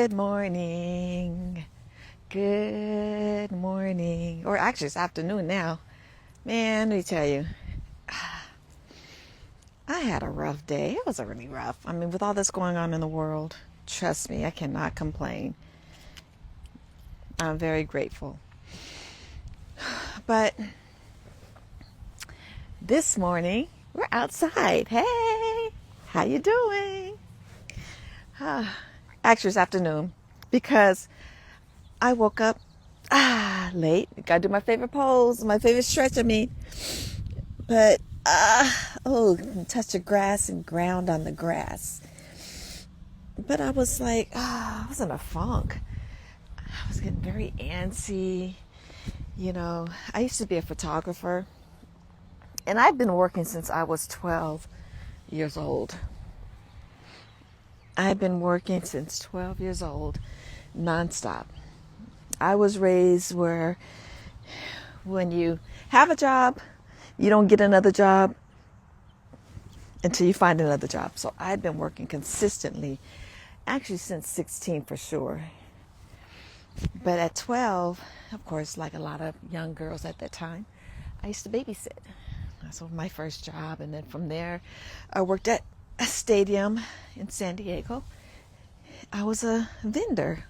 Good morning. Good morning. Or actually, it's afternoon now. Man, let me tell you, I had a rough day. It wasn't really rough. I mean, with all this going on in the world, trust me, I cannot complain. I'm very grateful. But this morning, we're outside. Hey, how you doing? Actually, it's afternoon because I woke up late. Gotta do my favorite pose, my favorite stretch, But, touch the grass and ground on the grass. But I was like, I was in a funk. I was getting very antsy. I used to be a photographer. And I've been working since I was 12 years old. I've been working since 12 years old, nonstop. I was raised where when you have a job, you don't get another job until you find another job. So I've been working consistently, actually since 16 for sure. But at 12, of course, like a lot of young girls at that time, I used to babysit. That was my first job. And then from there, I worked at a stadium in San Diego. I was a vendor.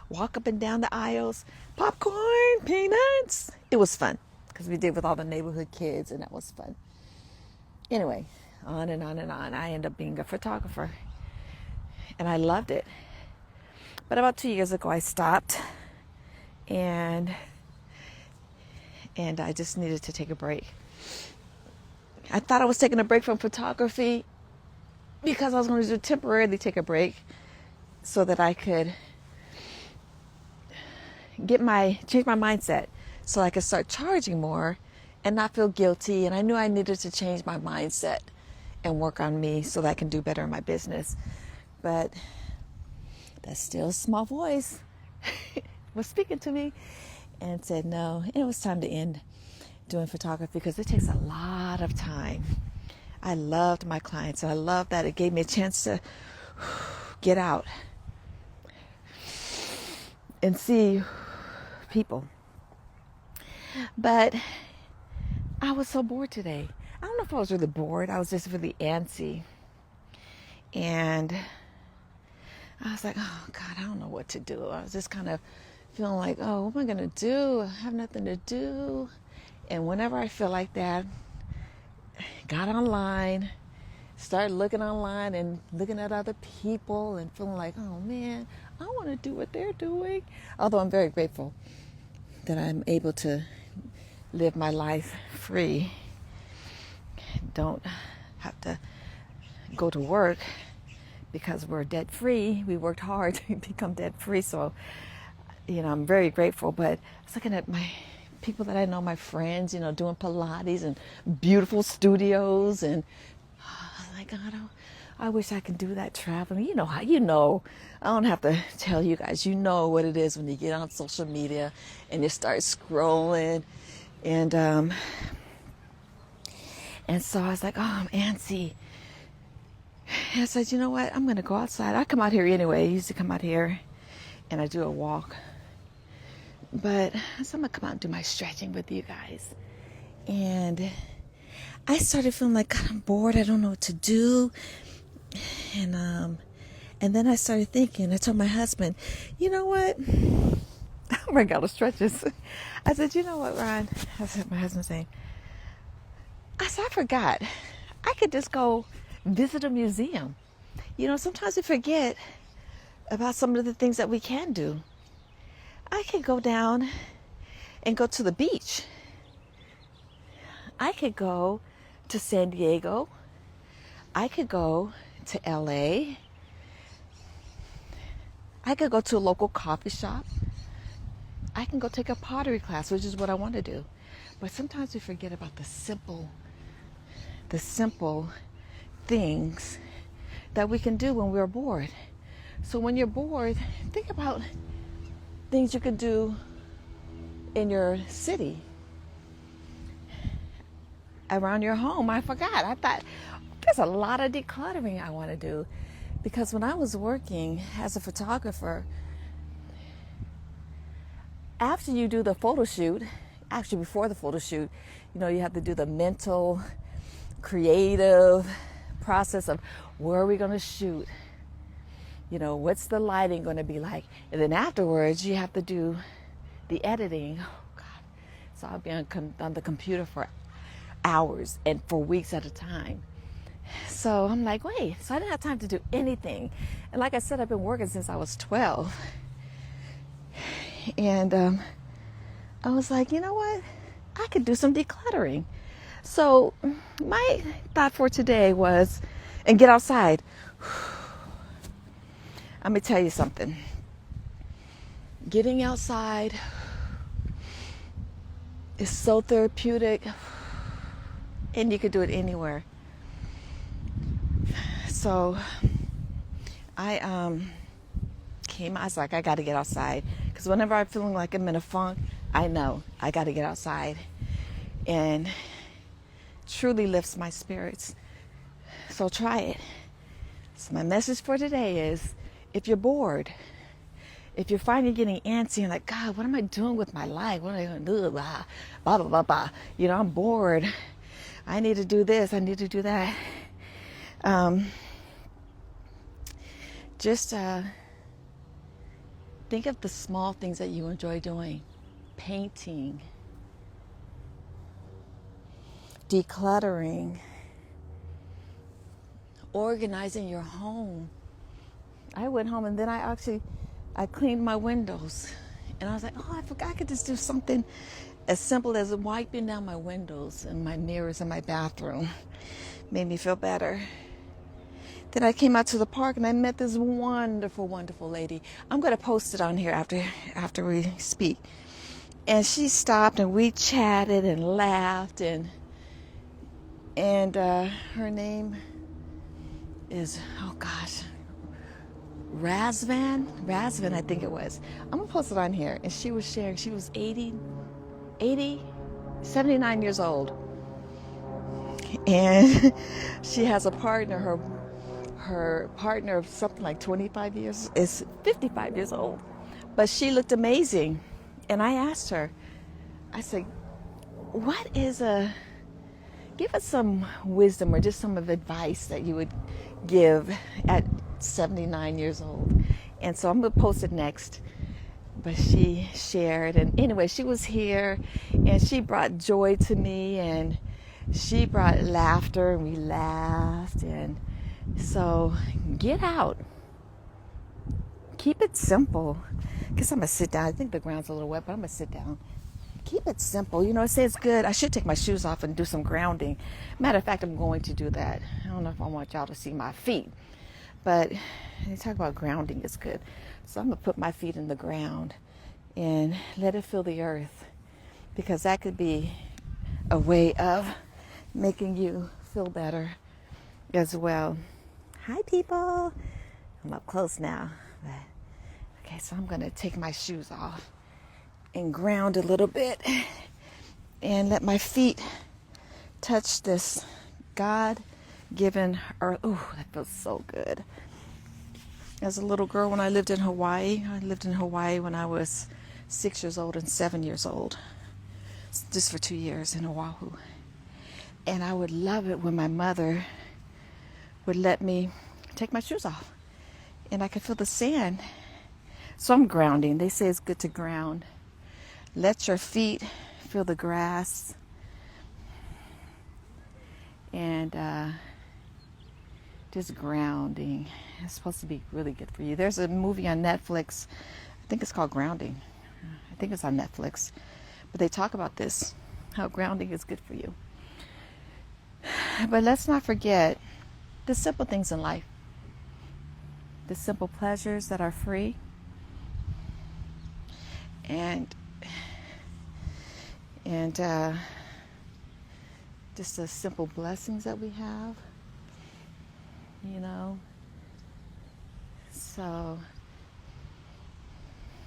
Walk up and down the aisles, popcorn, peanuts. It was fun because we did with all the neighborhood kids, and that was fun. Anyway, on and on and on. I ended up being a photographer, and I loved it. But about 2 years ago, I stopped, and I just needed to take a break. I thought I was taking a break from photography because I was going to temporarily take a break so that I could change my mindset so I could start charging more and not feel guilty. And I knew I needed to change my mindset and work on me so that I can do better in my business. But that still small voice was speaking to me and said no. And it was time to end doing photography because it takes a lot of time. I loved my clients, and I loved that it gave me a chance to get out and see people. But I was so bored today. I don't know if I was really bored. I was just really antsy. And I was like, oh God, I don't know what to do. I was just kind of feeling like, oh, what am I going to do? I have nothing to do. And whenever I feel like that, got online, started looking online and looking at other people and feeling like, oh man, I want to do what they're doing. Although I'm very grateful that I'm able to live my life free. Don't have to go to work because we're debt free. We worked hard to become debt free. So, I'm very grateful. But I was looking at my people that I know, my friends, doing Pilates and beautiful studios. And I was like, God, I wish I could do that traveling. I don't have to tell you guys, what it is when you get on social media and you start scrolling. And so I was like, oh, I'm antsy. And I said, you know what? I'm going to go outside. I come out here anyway. I used to come out here and I do a walk. But so I'm going to come out and do my stretching with you guys. And I started feeling like, God, I'm bored. I don't know what to do. And then I started thinking, I told my husband, you know what? I'm running out of stretches. I said, you know what, Ron? I said, my husband saying, I forgot. I could just go visit a museum. Sometimes we forget about some of the things that we can do. I could go down and go to the beach. I could go to San Diego. I could go to LA. I could go to a local coffee shop. I can go take a pottery class, which is what I want to do. But sometimes we forget about the simple things that we can do when we're bored. So when you're bored, think about things you could do in your city, around your home. I forgot. I thought there's a lot of decluttering I want to do because when I was working as a photographer, after you do the photo shoot, actually before the photo shoot, you have to do the mental, creative process of where are we going to shoot? What's the lighting going to be like? And then afterwards, you have to do the editing. Oh, God. So I'll be on the computer for hours and for weeks at a time. So I'm like, wait, so I didn't have time to do anything. And like I said, I've been working since I was 12. And I was like, you know what? I could do some decluttering. So my thought for today was, and get outside. I'm going to tell you something. Getting outside is so therapeutic, and you could do it anywhere. So I was like, I got to get outside. Because whenever I'm feeling like I'm in a funk, I know I got to get outside. And truly lifts my spirits. So try it. So my message for today is, if you're bored, if you're finally getting antsy and like, God, what am I doing with my life? What am I going to do? Blah, blah, blah, blah. I'm bored. I need to do this. I need to do that. Just think of the small things that you enjoy doing. Painting, decluttering, organizing your home. I went home and then I cleaned my windows. And I was like, oh, I forgot I could just do something as simple as wiping down my windows and my mirrors in my bathroom. Made me feel better. Then I came out to the park and I met this wonderful, wonderful lady. I'm going to post it on here after we speak. And she stopped and we chatted and laughed and her name is, oh gosh, Razvan, I think it was. I'm going to post it on here. And she was sharing, she was 79 years old. And she has a partner, her partner of something like 25 years is 55 years old. But she looked amazing. And I asked her, I said, give us some wisdom or just some of advice that you would give at 79 years old. And so I'm going to post it next. But she shared, and anyway, she was here and she brought joy to me and she brought laughter and we laughed. And so get out. Keep it simple. I guess I'm going to sit down. I think the ground's a little wet, but I'm going to sit down. Keep it simple. It says good. I should take my shoes off and do some grounding. Matter of fact, I'm going to do that. I don't know if I want y'all to see my feet, but they talk about grounding is good. So I'm going to put my feet in the ground and let it feel the earth, because that could be a way of making you feel better as well. Hi, people. I'm up close now. Okay, so I'm going to take my shoes off and ground a little bit and let my feet touch this God-given earth. Oh, that feels so good. As a little girl, when I lived in Hawaii when I was 6 years old and 7 years old, just for 2 years in Oahu. And I would love it when my mother would let me take my shoes off and I could feel the sand. So I'm grounding. They say it's good to ground. Let your feet feel the grass. And just grounding. It's supposed to be really good for you. There's a movie on Netflix. I think it's called Grounding. I think it's on Netflix. But they talk about this, how grounding is good for you. But let's not forget the simple things in life. The simple pleasures that are free. And just the simple blessings that we have, So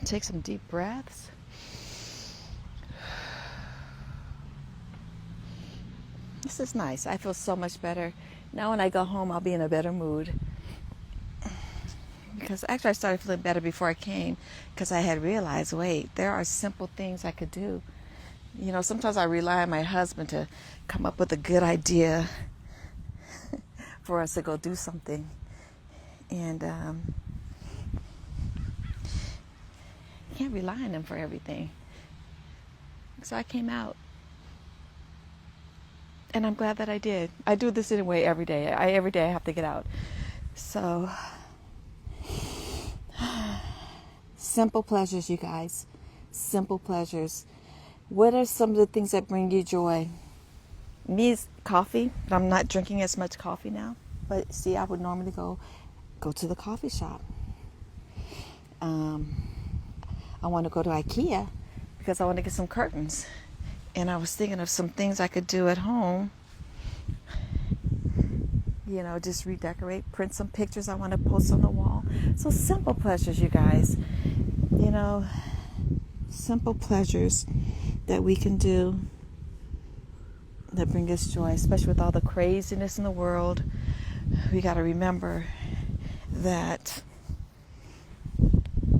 take some deep breaths. This is nice. I feel so much better. Now when I go home, I'll be in a better mood. because actually I started feeling better before I came, because I had realized, wait, there are simple things I could do. You know, sometimes I rely on my husband to come up with a good idea for us to go do something. And can't rely on him for everything. So I came out. And I'm glad that I did. I do this anyway every day. Every day I have to get out. So, simple pleasures, you guys. Simple pleasures. What are some of the things that bring you joy? Me is coffee. I'm not drinking as much coffee now. But see, I would normally go to the coffee shop. I want to go to IKEA because I want to get some curtains. And I was thinking of some things I could do at home. You know, just redecorate, print some pictures I want to post on the wall. So simple pleasures, you guys. You know, simple pleasures that we can do that bring us joy, especially with all the craziness in the world. We got to remember that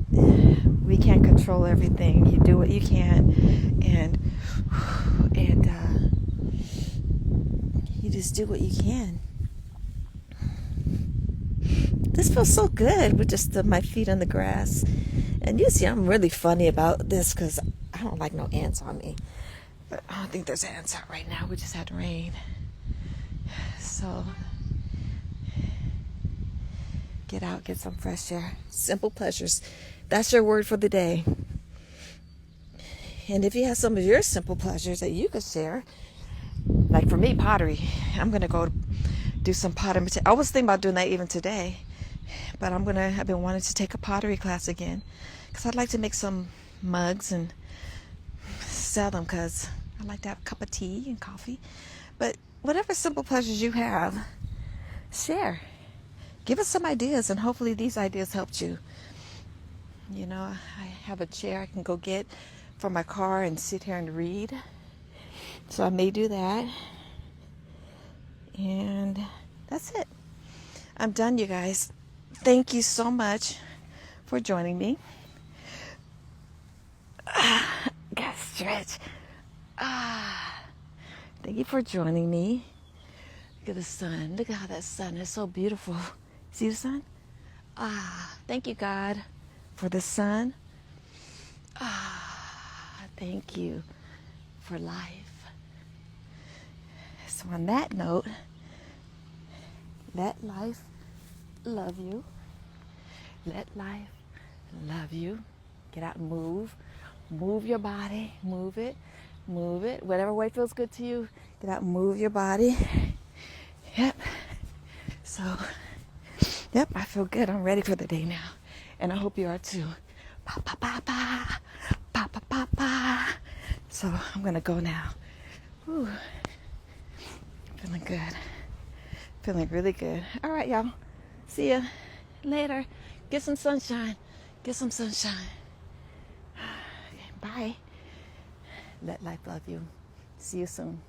we can't control everything. You do what you can, and you just do what you can. This feels so good with just my feet on the grass. And you see, I'm really funny about this because I don't like no ants on me. But I don't think there's ants out right now. We just had rain. So get out, get some fresh air. Simple pleasures. That's your word for the day. And if you have some of your simple pleasures that you could share, like for me, pottery. I'm going to go do some pottery. I was thinking about doing that even today. But I've been wanting to take a pottery class again. Because I'd like to make some mugs and sell them, because I like to have a cup of tea and coffee. But whatever simple pleasures you have, share. Give us some ideas, and hopefully these ideas helped you. You know, I have a chair I can go get for my car and sit here and read. So I may do that. And that's it. I'm done, you guys. Thank you so much for joining me. Gotta stretch. Thank you for joining me. Look at the sun. Look at how that sun is so beautiful. See the sun? Thank you, God, for the sun. Thank you for life. So on that note, let life love you. Let life love you. Get out and move. Move your body. Move it. Move it. Whatever way feels good to you. Get out and move your body. Yep. So, yep, I feel good. I'm ready for the day now. And I hope you are too. Pa, pa, pa, pa. Pa, pa, pa, pa. So I'm going to go now. Whew. Feeling good. Feeling really good. All right, y'all. See ya later. Get some sunshine. Get some sunshine. Bye. Let life love you. See you soon.